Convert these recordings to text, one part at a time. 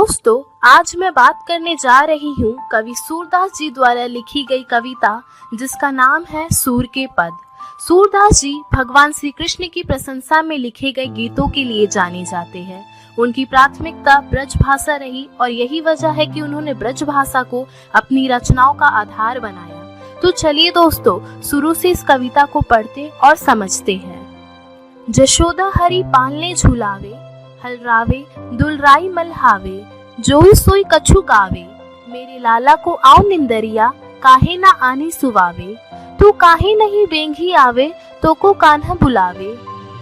दोस्तों, आज मैं बात करने जा रही हूँ कवि सूरदास जी द्वारा लिखी गई कविता जिसका नाम है सूर के पद। सूरदास जी भगवान श्री कृष्ण की प्रशंसा में लिखे गए गीतों के लिए जाने जाते हैं। उनकी प्राथमिकता ब्रज भाषा रही और यही वजह है कि उन्होंने ब्रज भाषा को अपनी रचनाओं का आधार बनाया। तो चलिए दोस्तों, शुरू से इस कविता को पढ़ते और समझते हैं। जशोदा हरि पालने झुलावे, हलरावे दुलराई मलहावे, जोई सोई कछु गावे, मेरे लाला को आओ निंदरिया, काहे ना आनी सुवावे, तू काहे नहीं बेंघी आवे, तो को कान्हा बुलावे,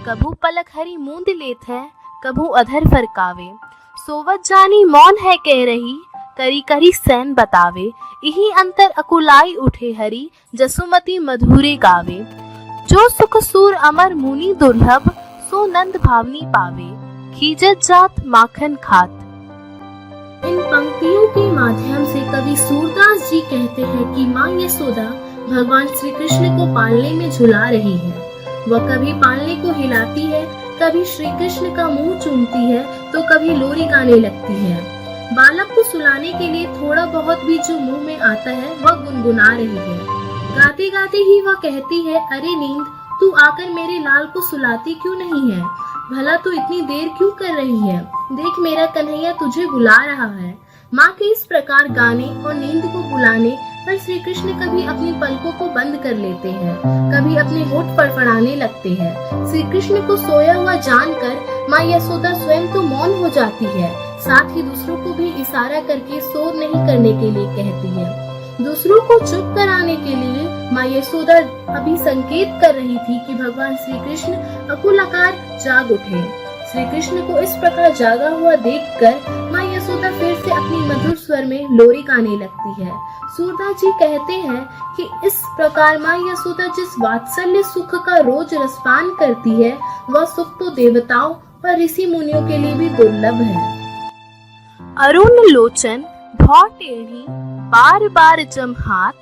कभू पलक हरी मूंद लेत है, कभू अधर फरकावे, सोवत जानी मौन है कह रही, करी करी सैन बतावे, इही अंतर अकुलाई उठे हरी, जसुमती मधुरे गावे, जो सुख सूर अमर मुनि दुर्लभ, सो नंद भावनी पावे, खीजत जात माखन खात। इन पंक्तियों के माध्यम से कवि सूरदास जी कहते हैं कि माँ यशोदा भगवान श्री कृष्ण को पालने में झुला रही है। वह कभी पालने को हिलाती है, कभी श्री कृष्ण का मुंह चूमती है, तो कभी लोरी गाने लगती है। बालक को सुलाने के लिए थोड़ा बहुत भी जो मुंह में आता है वह गुनगुना रही है। गाते गाते ही वह कहती है, अरे नींद, तू आकर मेरे लाल को सुलाती क्यों नहीं है? भला तू इतनी देर क्यों कर रही है? देख, मेरा कन्हैया तुझे बुला रहा है। माँ के इस प्रकार गाने और नींद को बुलाने पर श्री कृष्ण कभी अपनी पलकों को बंद कर लेते हैं, कभी अपने होठ फड़फड़ाने लगते हैं। श्री कृष्ण को सोया हुआ जानकर माँ यशोदा स्वयं तो मौन हो जाती है, साथ ही दूसरों को भी इशारा करके शोर नहीं करने के लिए कहती है। दूसरों को चुप कराने के लिए माँ यशोदा अभी संकेत कर रही थी कि भगवान श्री कृष्ण अकुलाकार जाग उठे। श्री कृष्ण को इस प्रकार जागा हुआ देखकर माँ यशोदा फिर से अपनी मधुर स्वर में लोरी गाने लगती है। सूरदास जी कहते हैं कि इस प्रकार माँ यशोदा जिस वात्सल्य सुख का रोज रसपान करती है, वह सुख तो देवताओं और ऋषि मुनियों के लिए भी दुर्लभ है। अरुण लोचन भौ टेढ़ी बार बार जम हाथ,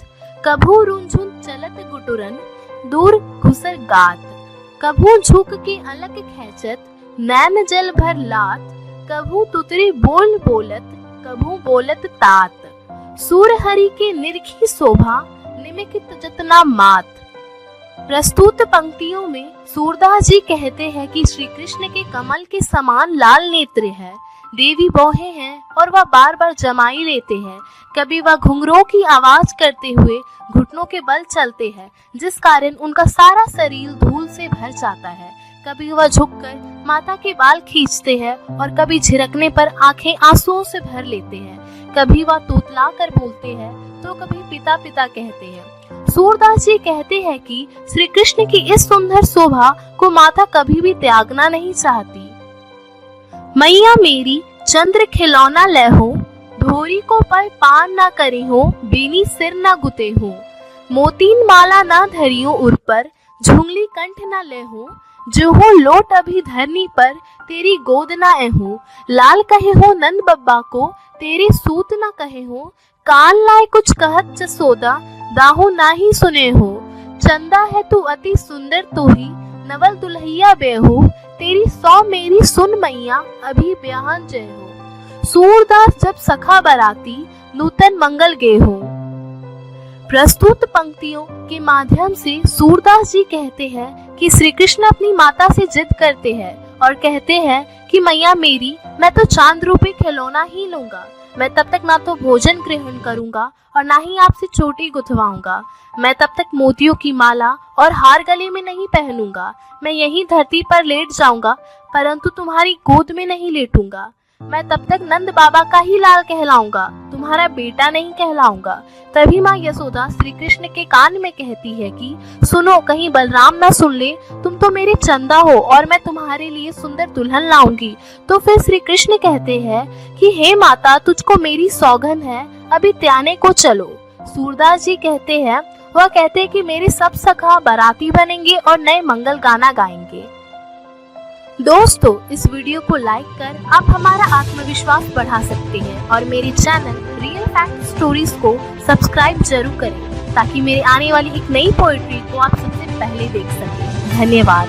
कभू रुंझुन चलत गुटुरन, दूर घुसर गात, कभू झुक के अलग खेचत, नैन जल भर लात, कभू तुतरी बोल बोलत, कभू बोलत तात, सूर हरि के निरखी शोभा, निमिखित जतना मात। प्रस्तुत पंक्तियों में सूरदास जी कहते हैं कि श्री कृष्ण के कमल के समान लाल नेत्र है, देवी बौहे हैं और वह बार बार जमाई लेते हैं। कभी वह घुंघरों की आवाज करते हुए घुटनों के बल चलते हैं, जिस कारण उनका सारा शरीर धूल से भर जाता है। कभी वह झुककर माता के बाल खींचते हैं और कभी झिरकने पर आंखें आंसुओं से भर लेते हैं। कभी वह तोतला कर बोलते हैं तो कभी पिता पिता कहते हैं। सूरदास जी कहते हैं कि श्री कृष्ण की इस सुंदर शोभा को माता कभी भी त्यागना नहीं चाहती। मैया मेरी चंद्र खिलौना ले हो, धोरी को पर पान ना करे हो, बेनी सिर ना गुते हो, मोतीन माला ना धरियो उर पर, झुंगली कंठ ना ले हो, जो हो लोट अभी धरनी पर, तेरी गोद ना एहो, लाल कहे हो नंद बब्बा को, तेरे सूत ना कहे हो, कान लाए कुछ कहत जसोदा, दाहो ना ही सुने हो, चंदा है तू अति सुंदर तो ही, नवल दुल्हैया बेहो, तेरी सौ मेरी सुन मैया, अभी ब्याहन जय हो। सूरदास जब सखा बराती, नूतन मंगल गे हो। प्रस्तुत पंक्तियों के माध्यम से सूरदास जी कहते हैं कि श्री कृष्ण अपनी माता से जिद करते हैं और कहते हैं कि मैया मेरी, मैं तो चांद रूपी खिलौना ही लूंगा। मैं तब तक ना तो भोजन ग्रहण करूंगा और ना ही आपसे चोटी गुथवाऊंगा। मैं तब तक मोतियों की माला और हार गले में नहीं पहनूंगा। मैं यहीं धरती पर लेट जाऊंगा, परंतु तुम्हारी गोद में नहीं लेटूंगा। मैं तब तक नंद बाबा का ही लाल कहलाऊंगा, तुम्हारा बेटा नहीं कहलाऊंगा। तभी माँ यशोदा श्री कृष्ण के कान में कहती है कि सुनो, कहीं बलराम ना सुन ले, तुम तो मेरे चंदा हो और मैं तुम्हारे लिए सुंदर दुल्हन लाऊंगी। तो फिर श्री कृष्ण कहते हैं कि हे माता, तुझको मेरी सौगंध है, अभी त्याने को चलो। सूरदास जी कहते हैं, वह कहते हैं कि मेरे सब सखा बाराती बनेंगे और नए मंगल गाना गाएंगे। दोस्तों, इस वीडियो को लाइक कर आप हमारा आत्मविश्वास बढ़ा सकते हैं और मेरे चैनल रियल फैक्ट स्टोरीज को सब्सक्राइब जरूर करें, ताकि मेरे आने वाली एक नई पोएट्री को आप सबसे पहले देख सकें। धन्यवाद।